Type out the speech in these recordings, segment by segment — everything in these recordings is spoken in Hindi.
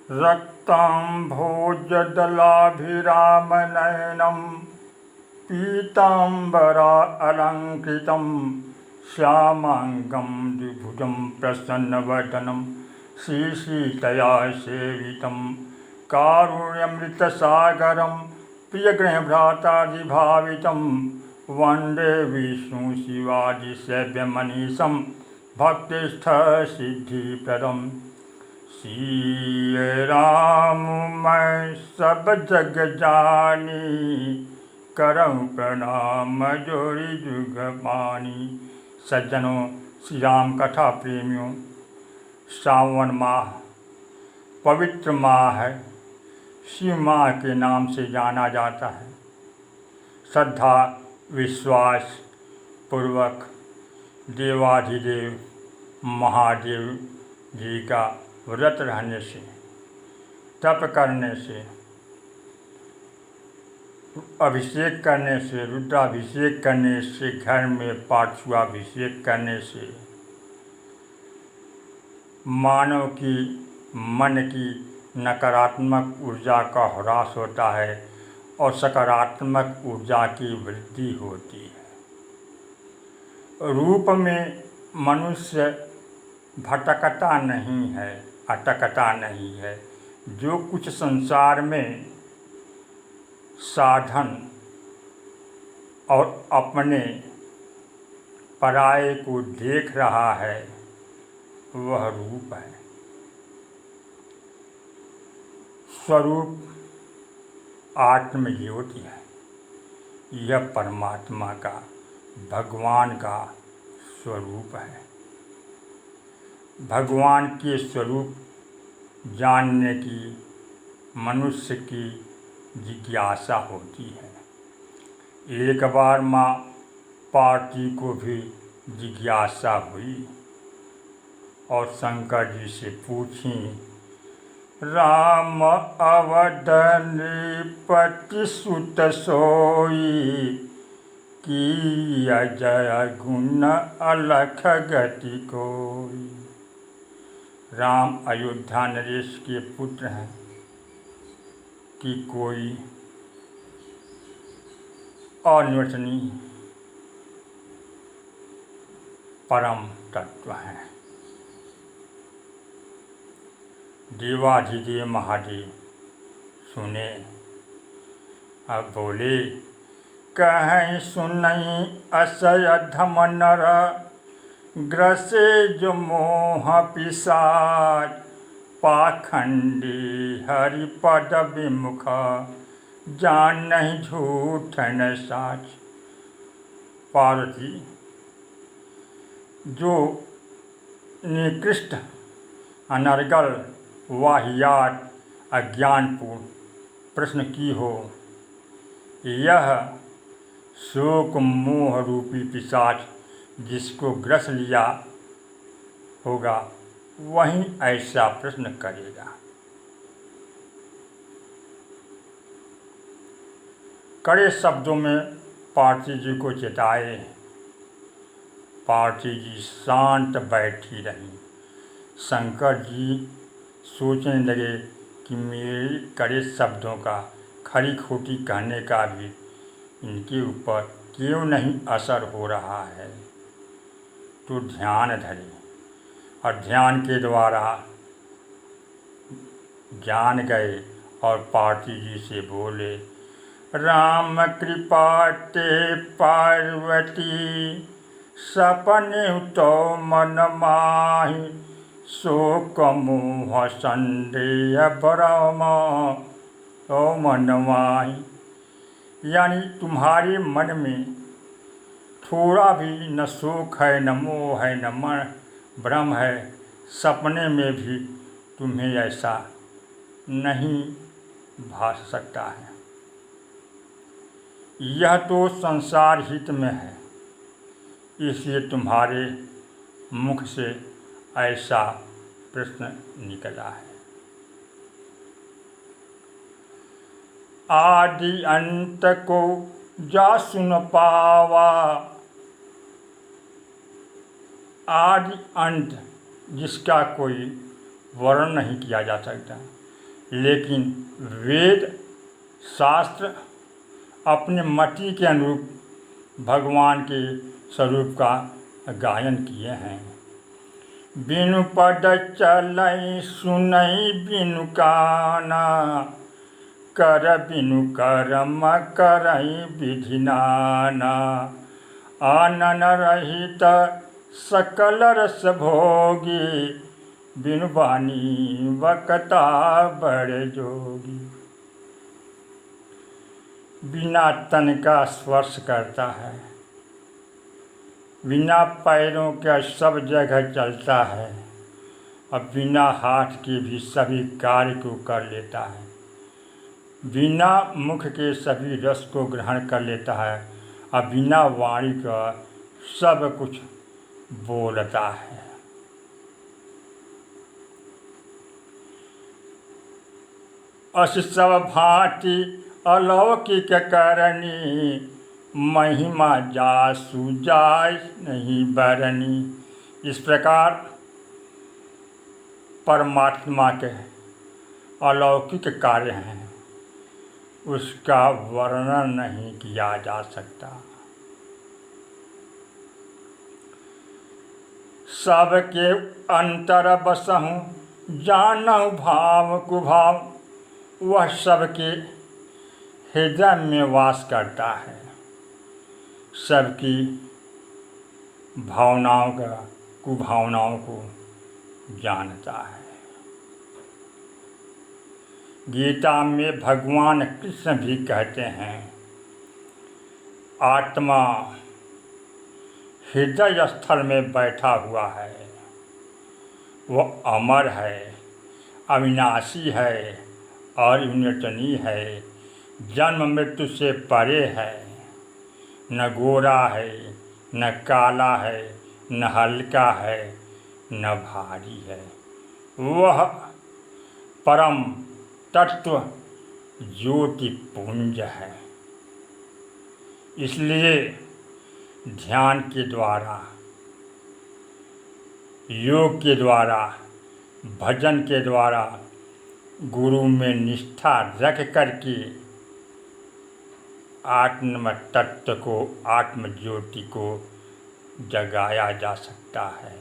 रक्ताम्भोजदलाभिरामनयनं पीताम्बरालङ्कृतं श्यामाङ्गं द्विभुजं प्रसन्नवदनं श्रीसीतया सेवितं कारुण्यमृतसागरं प्रियगृहभ्रातादिभावितं वन्दे विष्णुशिवादिसेव्यमनीशं भक्तिस्थसिद्धिप्रदम्। श्री राम मैं सब जग जानी, करऊँ प्रणाम जोड़ी जुग पानी। सज्जनों, श्री राम कथा प्रेमियों, सावन माह पवित्र माह है। शिव माह के नाम से जाना जाता है। श्रद्धा विश्वास पूर्वक देवाधिदेव महादेव जी का व्रत रहने से, तप करने से, अभिषेक करने से, रुद्राभिषेक करने से, घर में पार्श्वाभिषेक करने से मानव की मन की नकारात्मक ऊर्जा का ह्रास होता है और सकारात्मक ऊर्जा की वृद्धि होती है। रूप में मनुष्य भटकता नहीं है, अटकता नहीं है। जो कुछ संसार में साधन और अपने पराये को देख रहा है वह रूप है। स्वरूप आत्मज्योति है। यह परमात्मा का, भगवान का स्वरूप है। भगवान के स्वरूप जानने की मनुष्य की जिज्ञासा होती है। एक बार माँ पार्वती को भी जिज्ञासा हुई और शंकर जी से पूछी, राम अवध नृपति सुत सोई, की अजय गुण अलख गति कोई। राम अयोध्या नरेश के पुत्र हैं कि कोई अनिर्वचनीय परम तत्व है। देवाधिदेव महादेव सुने, अब बोले, कहीं सुनई असय धम नर, ग्रसे जो मोह पिशाच, पाखंडी हरिपद विमुख, जान नहीं झूठ न साच। पार्वती, जो निकृष्ट अनर्गल वाहियात अज्ञानपूर्ण प्रश्न की हो, यह शोक मोह रूपी पिशाच जिसको ग्रस लिया होगा वही ऐसा प्रश्न करेगा। कड़े शब्दों में पार्वती जी को चेताए। पार्वती जी शांत बैठी रही। शंकर जी सोचने लगे कि मेरे कड़े शब्दों का, खरी खोटी कहने का भी इनके ऊपर क्यों नहीं असर हो रहा है। तो ध्यान धरे और ध्यान के द्वारा जान गए और पार्वती जी से बोले, राम कृपा ते पार्वती, सपने तो मन माही, शोक मोह संदेह भ्रम तो मन माही। यानी तुम्हारे मन में थोड़ा भी न शोक है, न मोह है, न मन भ्रम है, सपने में भी तुम्हें ऐसा नहीं भास सकता है। यह तो संसार हित में है, इसलिए तुम्हारे मुख से ऐसा प्रश्न निकला है। आदि अंत को जा सुन पावा, आदि अंत जिसका कोई वर्णन नहीं किया जा सकता, लेकिन वेद शास्त्र अपने मति के अनुरूप भगवान के स्वरूप का गायन किए हैं। बिनु पद चलई सुनई बिनु काना, कर बिनु कर्म करई विधि नाना। आनन रहित सकल रस भोगी, बिनु बानी वक्ता बड़ जोगी। बिना तन का स्पर्श करता है, बिना पैरों के सब जगह चलता है और बिना हाथ के भी सभी कार्य को कर लेता है। बिना मुख के सभी रस को ग्रहण कर लेता है और बिना वाणी का सब कुछ बोलता है। अस सब भांति अलौकिक करनी, महिमा जासु जाय नहीं बरनी। इस प्रकार परमात्मा के अलौकिक कार्य हैं, उसका वर्णन नहीं किया जा सकता। सबके अंतर बसहु जानहु भाव कुभाव, वह सबके हृदय में वास करता है, सबकी भावनाओं का कुभावनाओं को जानता है। गीता में भगवान कृष्ण भी कहते हैं, आत्मा हृदय स्थल में बैठा हुआ है, वह अमर है, अविनाशी है और अनिर्वचनीय है, जन्म मृत्यु से परे है, न गोरा है, न काला है, न हल्का है, न भारी है। वह परम तत्व ज्योति पुंज है। इसलिए ध्यान के द्वारा, योग के द्वारा, भजन के द्वारा गुरु में निष्ठा रख करके आत्म तत्व को, आत्म ज्योति को जगाया जा सकता है।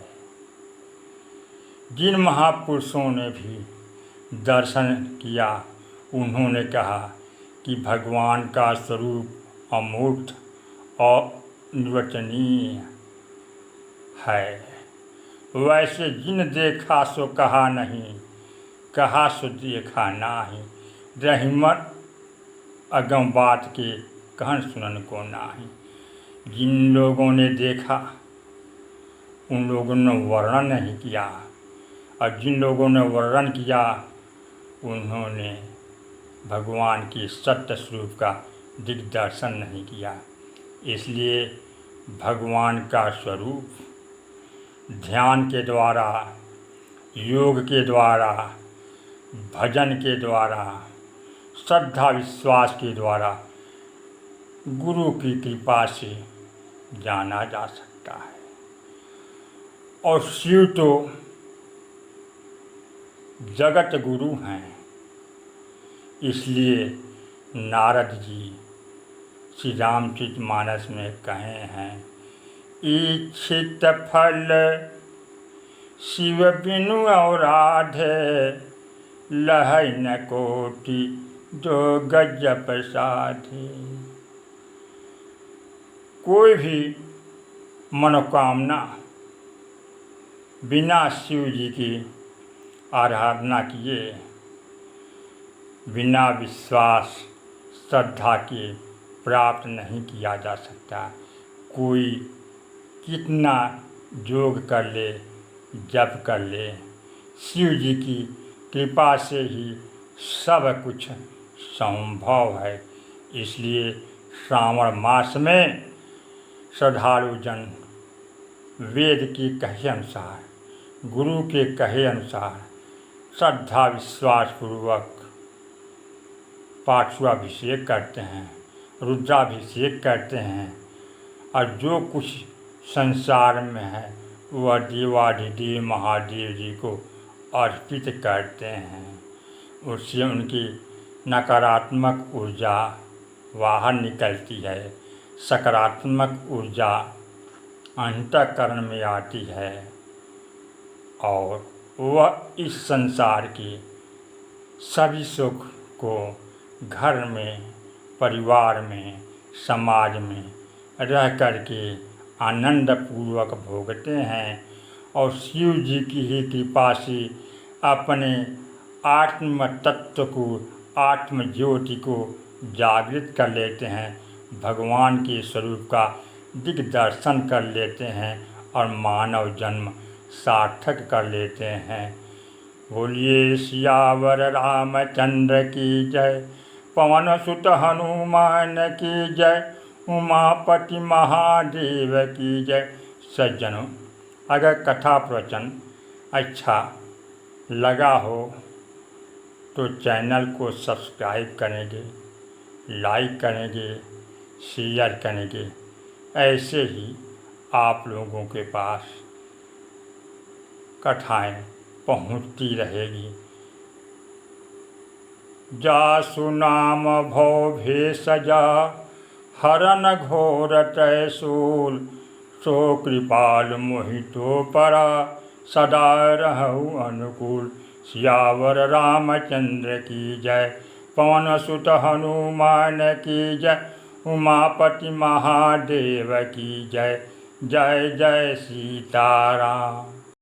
जिन महापुरुषों ने भी दर्शन किया, उन्होंने कहा कि भगवान का स्वरूप अमूर्त और निर्वचनीय है। वैसे जिन देखा सो कहा नहीं, कहा सो देखा नाही। रहीमत अगम बात के कहन सुनन को नाही। जिन लोगों ने देखा उन लोगों ने वर्णन नहीं किया, और जिन लोगों ने वर्णन किया उन्होंने भगवान की सत्य स्वरूप का दिग्दर्शन नहीं किया। इसलिए भगवान का स्वरूप ध्यान के द्वारा, योग के द्वारा, भजन के द्वारा, श्रद्धा विश्वास के द्वारा, गुरु की कृपा से जाना जा सकता है। और शिव तो जगत गुरु हैं। इसलिए नारद जी श्री रामचरितमानस में कहे हैं, इच्छित फल शिव बिनु औराधे, लहै न कोटि जो गज प्रसादे। कोई भी मनोकामना बिना शिव जी की आराधना किए, बिना विश्वास श्रद्धा के प्राप्त नहीं किया जा सकता। कोई कितना योग कर ले, जप कर ले, शिव जी की कृपा से ही सब कुछ संभव है। इसलिए श्रावण मास में श्रद्धालु जन वेद के कहे अनुसार, गुरु के कहे अनुसार श्रद्धा विश्वास पूर्वक पाठुआभिषेक करते हैं, रुद्राभिषेक करते हैं, और जो कुछ संसार में है वह देवाधिदेव महादेव जी को अर्पित करते हैं। उससे उनकी नकारात्मक ऊर्जा बाहर निकलती है, सकारात्मक ऊर्जा अंतःकरण में आती है और वह इस संसार के सभी सुख को घर में, परिवार में, समाज में रह कर के आनंदपूर्वक भोगते हैं और शिव जी की ही कृपा से अपने आत्म तत्व को, आत्म ज्योति को जागृत कर लेते हैं, भगवान के स्वरूप का दिग्दर्शन कर लेते हैं और मानव जन्म सार्थक कर लेते हैं। बोलिए सियावर रामचंद्र की जय, पवन सुत हनुमान की जय, उमापति महादेव की जय। सज्जनों, अगर कथा प्रवचन अच्छा लगा हो तो चैनल को सब्सक्राइब करेंगे, लाइक करेंगे, शेयर करेंगे। ऐसे ही आप लोगों के पास कथाएं पहुँचती रहेगी। जासु नाम भव भेषजा, हरन घोर त्रिशूल, सो कृपाल मोहितो परा, सदा रहु अनुकूल। सियावर रामचंद्र की जय, पवन सुत हनुमान की जय, उमापति महादेव की जय। जय जय सीताराम।